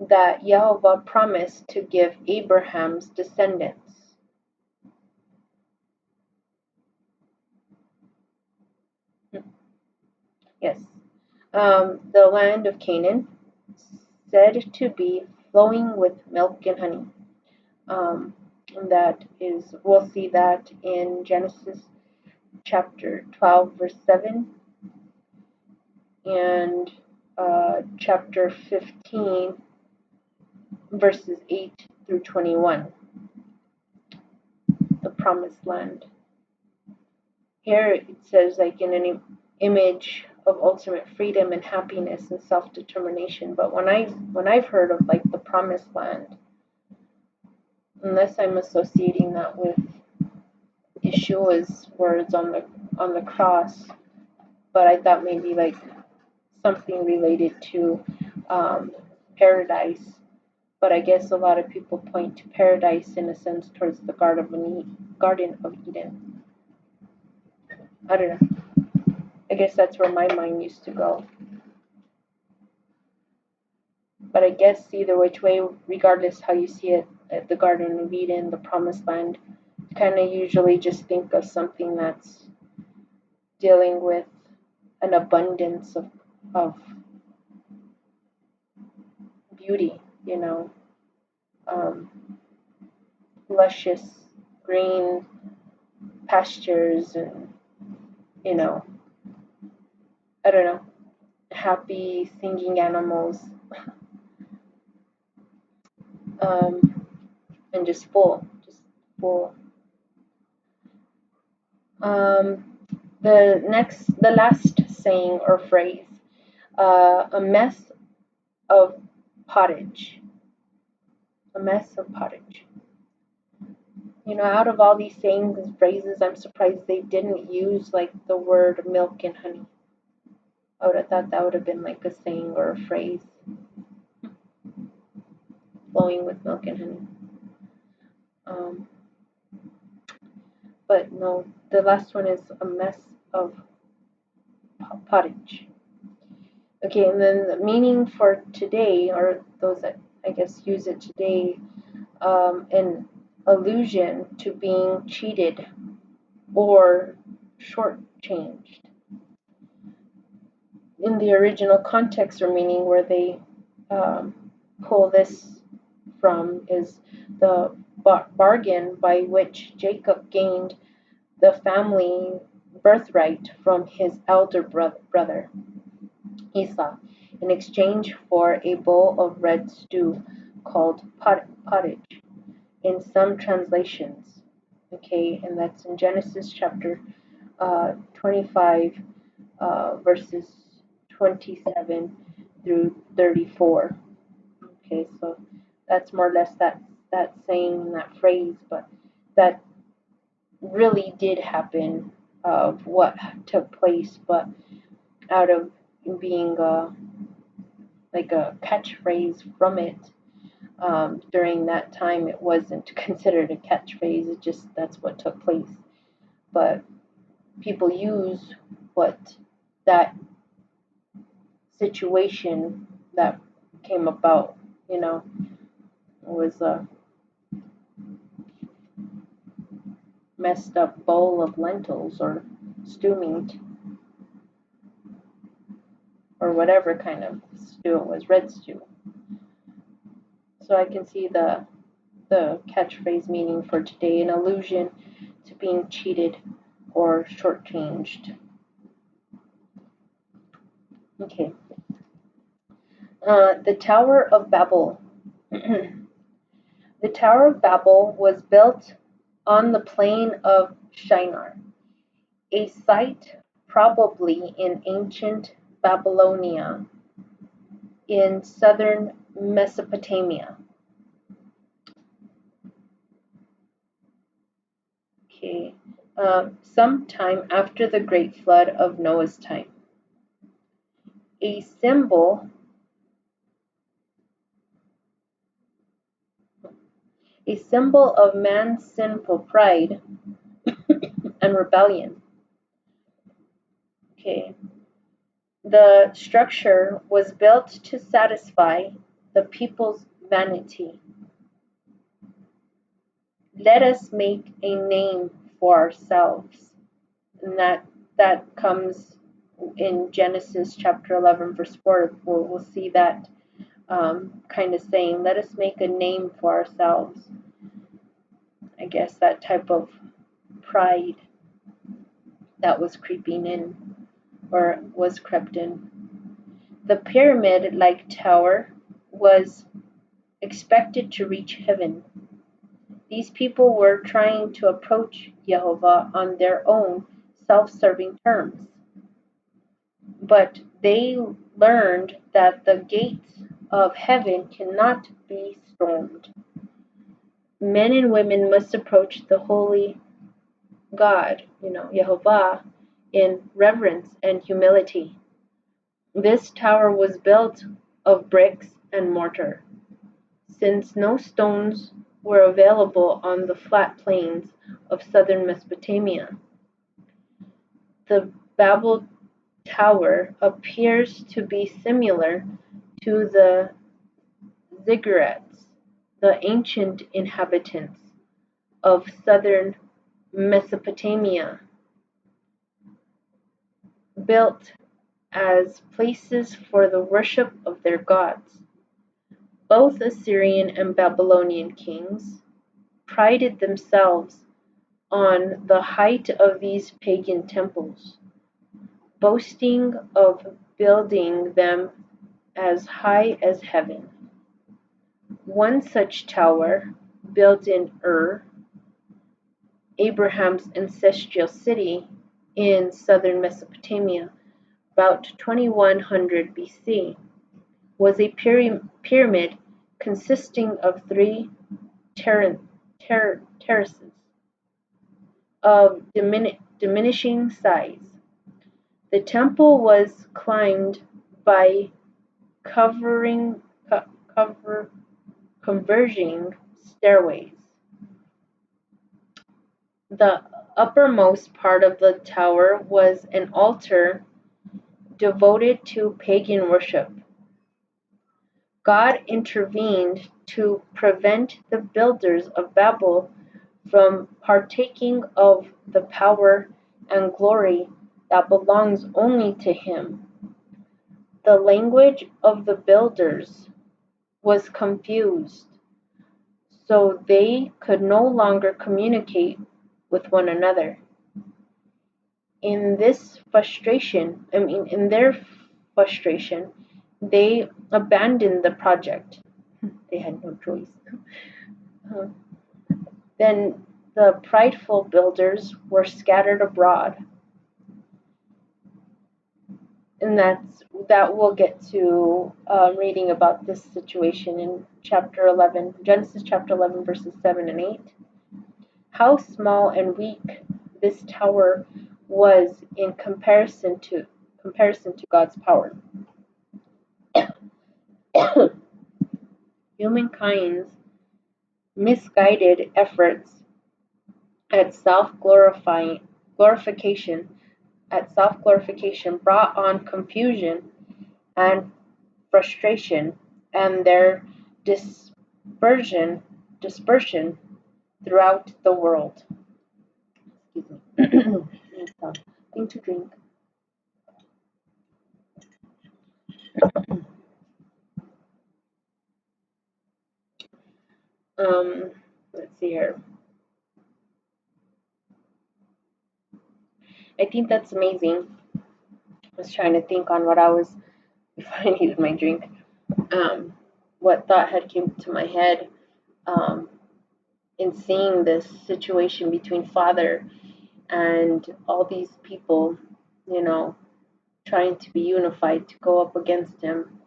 that Jehovah promised to give Abraham's descendants. Yes. The land of Canaan, said to be flowing with milk and honey. That is, we'll see that in Genesis chapter 12, verse 7, and chapter 15, verses 8 through 21. The promised land. Here it says, like, in an image of ultimate freedom and happiness and self-determination. But when I've heard of like the promised land, unless I'm associating that with Yeshua's words on the cross, but I thought maybe like something related to paradise. But I guess a lot of people point to paradise in a sense towards the Garden of Eden. I don't know. I guess that's where my mind used to go. But I guess either which way, regardless how you see it, at the Garden of Eden, the Promised Land, kind of usually just think of something that's dealing with an abundance of beauty, luscious green pastures and, I don't know, happy singing animals, and just full. The last saying or phrase, a mess of pottage. A mess of pottage. Out of all these sayings and phrases, I'm surprised they didn't use like the word milk and honey. I would have thought that would have been like a saying or a phrase, flowing with milk and honey. But no, the last one is a mess of pottage. Okay, and then the meaning for today, or those that I guess use it today, an allusion to being cheated or shortchanged. In the original context or meaning where they pull this from is the bargain by which Jacob gained the family birthright from his elder brother Esau in exchange for a bowl of red stew called pottage in some translations. Okay, and that's in Genesis chapter 25, verses 27 through 34. Okay, so that's more or less that saying, that phrase, but that really did happen of what took place, but out of being like a catchphrase from it, during that time it wasn't considered a catchphrase. It just that's what took place. But people use what that situation that came about, was a messed up bowl of lentils or stew meat or whatever kind of stew it was, red stew. So I can see the catchphrase meaning for today, an allusion to being cheated or shortchanged. Okay. The Tower of Babel. The Tower of Babel was built on the plain of Shinar, a site probably in ancient Babylonia in southern Mesopotamia. Okay. Sometime after the great flood of Noah's time. A symbol of man's sinful pride and rebellion. Okay. The structure was built to satisfy the people's vanity. Let us make a name for ourselves. And that comes in Genesis chapter 11, verse 4. We'll see that kind of saying, let us make a name for ourselves. I guess that type of pride that was creeping in or was crept in. The pyramid-like tower was expected to reach heaven. These people were trying to approach Jehovah on their own self-serving terms. But they learned that the gates of heaven cannot be stormed. Men and women must approach the holy God, Jehovah, in reverence and humility. This tower was built of bricks and mortar, since no stones were available on the flat plains of southern Mesopotamia. The Babel Tower appears to be similar to the ziggurats, the ancient inhabitants of southern Mesopotamia, built as places for the worship of their gods. Both Assyrian and Babylonian kings prided themselves on the height of these pagan temples, boasting of building them as high as heaven. One such tower, built in Ur, Abraham's ancestral city in southern Mesopotamia, about 2100 BC, was a pyramid consisting of three terraces of diminishing size. The temple was climbed by converging stairways. The uppermost part of the tower was an altar devoted to pagan worship. God intervened to prevent the builders of Babel from partaking of the power and glory that belongs only to Him. The language of the builders was confused, so they could no longer communicate with one another. In their frustration, they abandoned the project. They had no choice. Then the prideful builders were scattered abroad. And that we'll get to reading about this situation in chapter 11, Genesis chapter 11, verses 7 and 8. How small and weak this tower was in comparison to God's power. Humankind's misguided efforts at glorification brought on confusion and frustration, and their dispersion throughout the world. Excuse me. Something to drink. Let's see here. I think that's amazing. I was trying to think on what I was before I needed my drink. What thought had came to my head in seeing this situation between Father and all these people, trying to be unified to go up against him.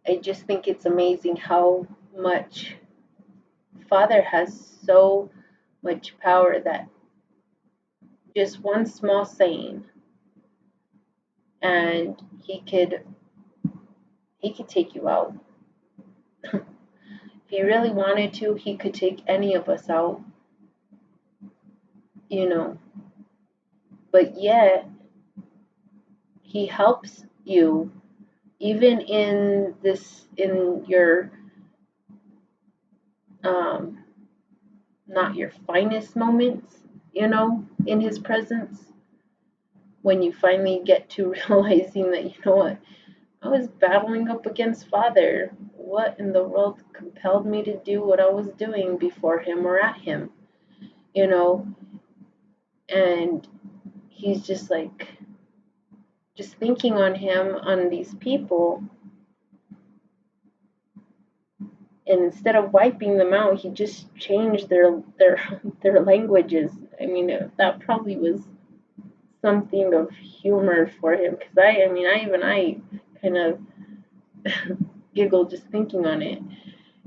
I just think it's amazing how much Father has so much power that just one small saying and he could take you out. If he really wanted to, he could take any of us out, but yet he helps you even in your not your finest moments, in his presence, when you finally get to realizing that, what, I was battling up against Father. What in the world compelled me to do what I was doing before him or at him? And he's just thinking on him, on these people, and instead of wiping them out, he just changed their languages. I mean, that probably was something of humor for him, because I kind of giggle just thinking on it.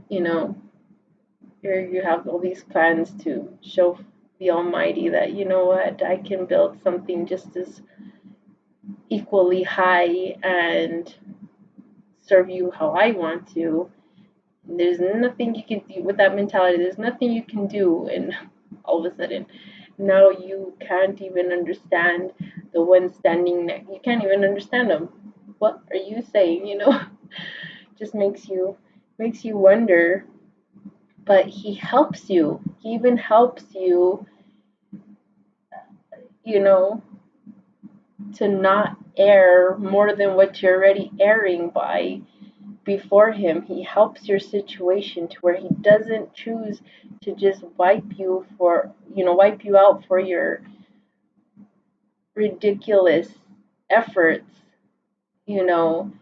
Here you have all these plans to show the Almighty that, what, I can build something just as equally high and serve you how I want to. There's nothing you can do with that mentality. There's nothing you can do, and all of a sudden, now you can't even understand the one standing next. You can't even understand them. What are you saying? Just makes you wonder. But he helps you. He even helps you, to not err more than what you're already erring by before him. He helps your situation to where he doesn't choose to just wipe you out for your ridiculous efforts, and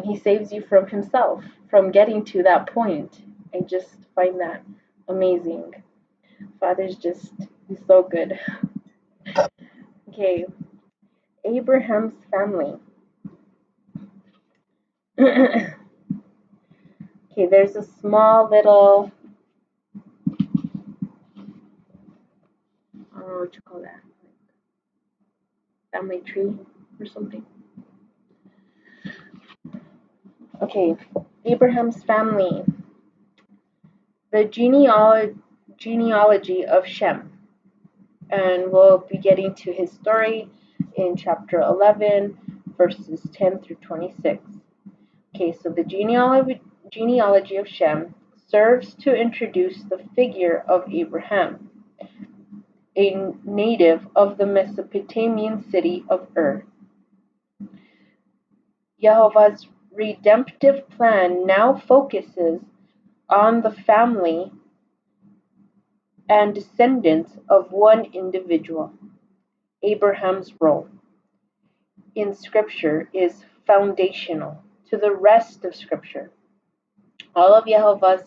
he saves you from himself, from getting to that point. I just find that amazing. Father's he's so good. Okay, Abraham's family. Okay, there's a small little, what you call that? Family tree or something. Okay, Abraham's family. The genealogy of Shem. And we'll be getting to his story in chapter 11, verses 10 through 26. Okay, so the genealogy of Shem serves to introduce the figure of Abraham, a native of the Mesopotamian city of Ur. Jehovah's redemptive plan now focuses on the family and descendants of one individual. Abraham's role in Scripture is foundational to the rest of Scripture. All of Jehovah's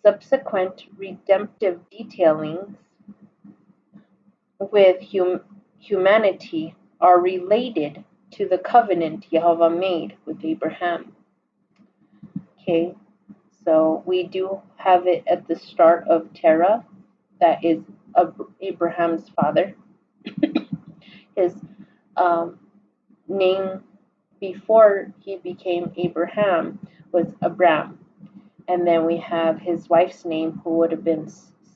subsequent redemptive detailings with humanity are related to the covenant Jehovah made with Abraham. Okay, so we do have it at the start of Terah, that is Abraham's father. His um, name before he became Abraham was Abram. And then we have his wife's name, who would have been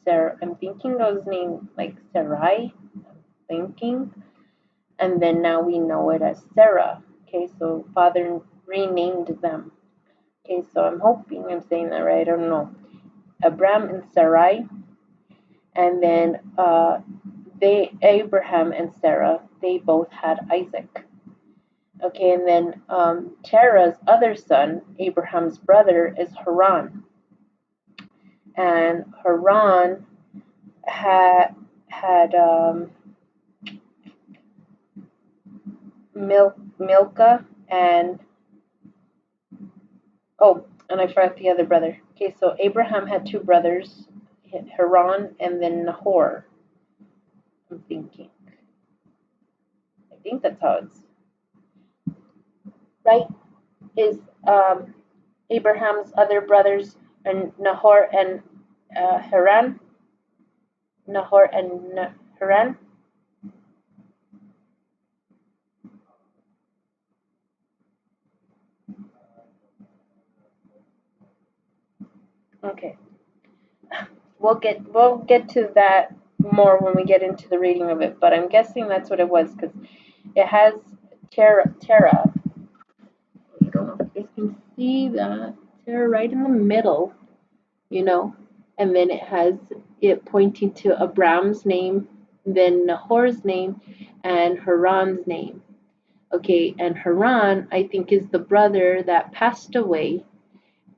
Sarah. I'm thinking of his name like Sarai. I'm thinking. And then now we know it as Sarah. Okay, so father renamed them. Okay, so I'm hoping I'm saying that right. I don't know. Abram and Sarai, and then Abraham and Sarah, they both had Isaac. Okay, and then Terah's other son, Abraham's brother, is Haran, and Haran had Milcah and and I forgot the other brother. Okay, so Abraham had two brothers, Haran and then Nahor. I'm thinking. I think that's how it's right. Is Abraham's other brothers and Nahor and Haran? Nahor and Haran? Okay. We'll get to that more when we get into the reading of it, but I'm guessing that's what it was because it has Terah. I don't know if you guys can see that Terah right in the middle, you know, and then it has it pointing to Abram's name, then Nahor's name, and Haran's name. Okay, and Haran, I think, is the brother that passed away,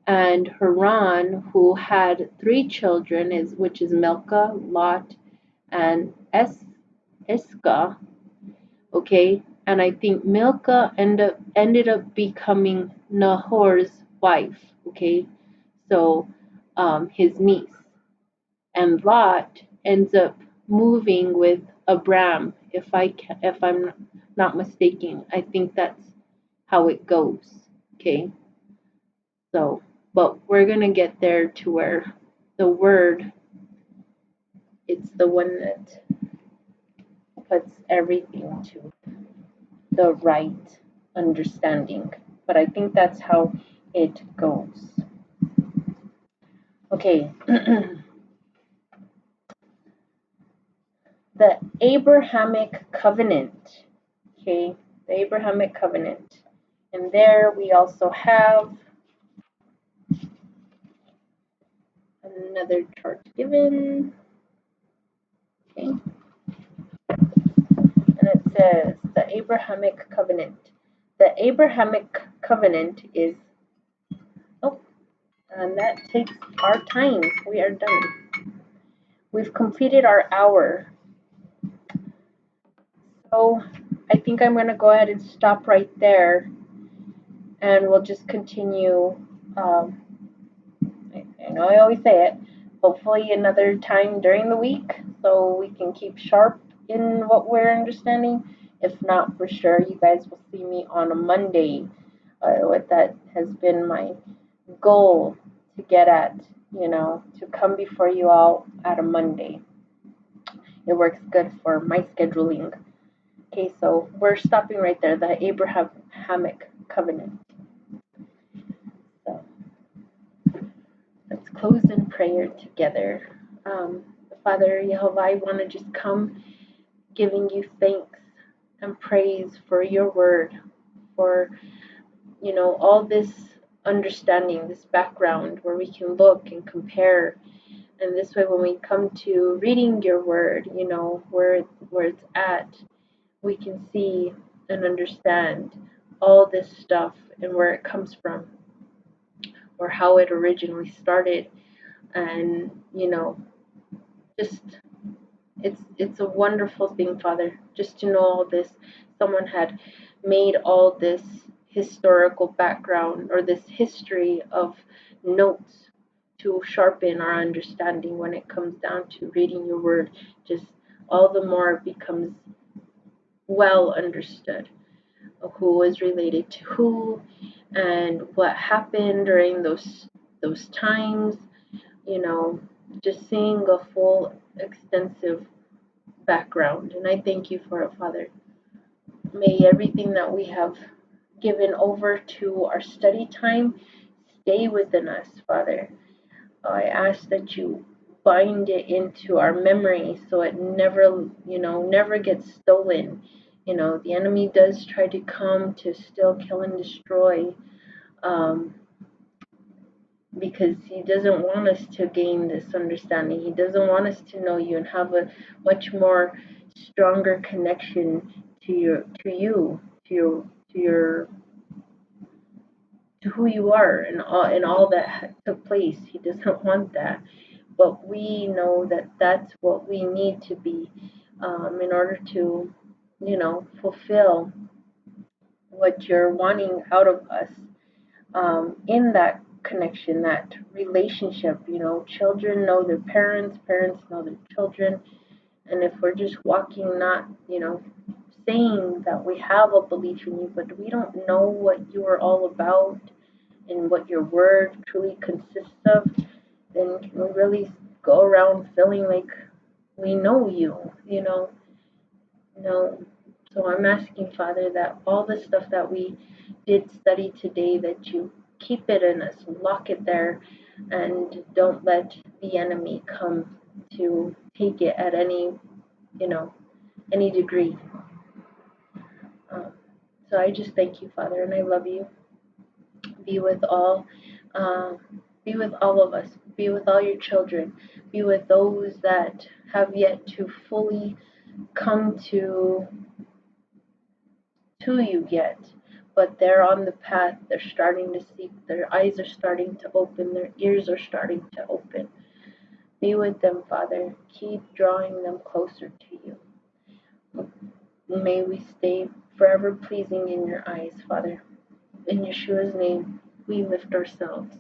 and Haran, who had three children, which is Milcah, Lot, and Iscah. Okay, and I think Milcah ended up becoming Nahor's wife. Okay, so his niece, and Lot ends up moving with Abram. If I'm not mistaken, I think that's how it goes. Okay, so but we're gonna get there to where the word it's the one that puts everything to the right understanding. But I think that's how it goes. Okay. The Abrahamic covenant. Okay, the Abrahamic covenant. And there we also have another chart given. Okay. And it says the Abrahamic covenant. The Abrahamic covenant is, oh, and that takes our time. We are done. We've completed our hour. So I think I'm going to go ahead and stop right there, and we'll just continue. I know I always say it, hopefully another time during the week so we can keep sharp in what we're understanding. If not, for sure, you guys will see me on a Monday. What that has been my goal to get at, to come before you all at a Monday. It works good for my scheduling. Okay, so we're stopping right there, the Abrahamic covenant. So let's close in prayer together. Father Jehovah, I want to just come giving you thanks and praise for your word, for all this understanding, this background where we can look and compare. And this way, when we come to reading your word, where it's at, we can see and understand all this stuff and where it comes from, or how it originally started. And just it's a wonderful thing, Father, just to know all this. Someone had made all this historical background or this history of notes to sharpen our understanding when it comes down to reading your word. Just all the more it becomes well understood of who is related to who and what happened during those times, you know just seeing a full, extensive background. And I thank you for it, Father. May everything that we have given over to our study time stay within us, Father. I ask that you bind it into our memory so it never, never gets stolen. The enemy does try to come to steal, kill, and destroy, um, because he doesn't want us to gain this understanding. He doesn't want us to know you and have a much more stronger connection to who you are and all that took place. He doesn't want that, but we know that that's what we need to be, in order to, fulfill what you're wanting out of us, in that connection, that relationship. Children know their parents, parents know their children, and if we're just walking, not, saying that we have a belief in you, but we don't know what you are all about and what your word truly consists of, then can we really go around feeling like we know you, No. So I'm asking, Father, that all the stuff that we did study today, that you keep it in us, lock it there, and don't let the enemy come to take it at you know, any degree. Um, so I just thank you, Father, and I love you. Be with all, um, be with all of us. Be with all your children. Be with those that have yet to fully come to you yet, but they're on the path. They're starting to see. Their eyes are starting to open. Their ears are starting to open. Be with them, Father. Keep drawing them closer to you. May we stay forever pleasing in your eyes, Father. In Yeshua's name, we lift ourselves,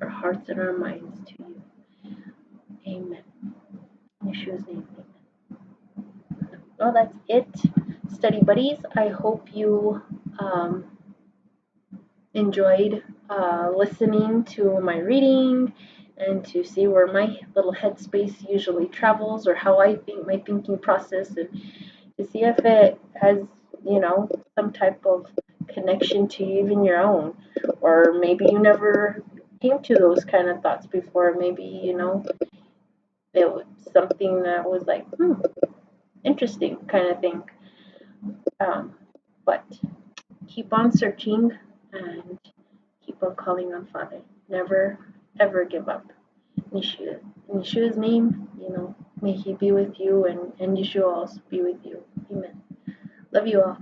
our hearts and our minds to you. Amen. In Yeshua's name, amen. Well, that's it, study buddies. I hope you enjoyed listening to my reading and to see where my little headspace usually travels, or how I think my thinking process, and to see if it has, some type of connection to even your own, or maybe you never came to those kind of thoughts before. Maybe, it was something that was like, interesting kind of thing. But keep on searching and keep on calling on Father. Never, ever give up. Yeshua. In Yeshua's name, may He be with you, and Yeshua also be with you. Amen. Love you all.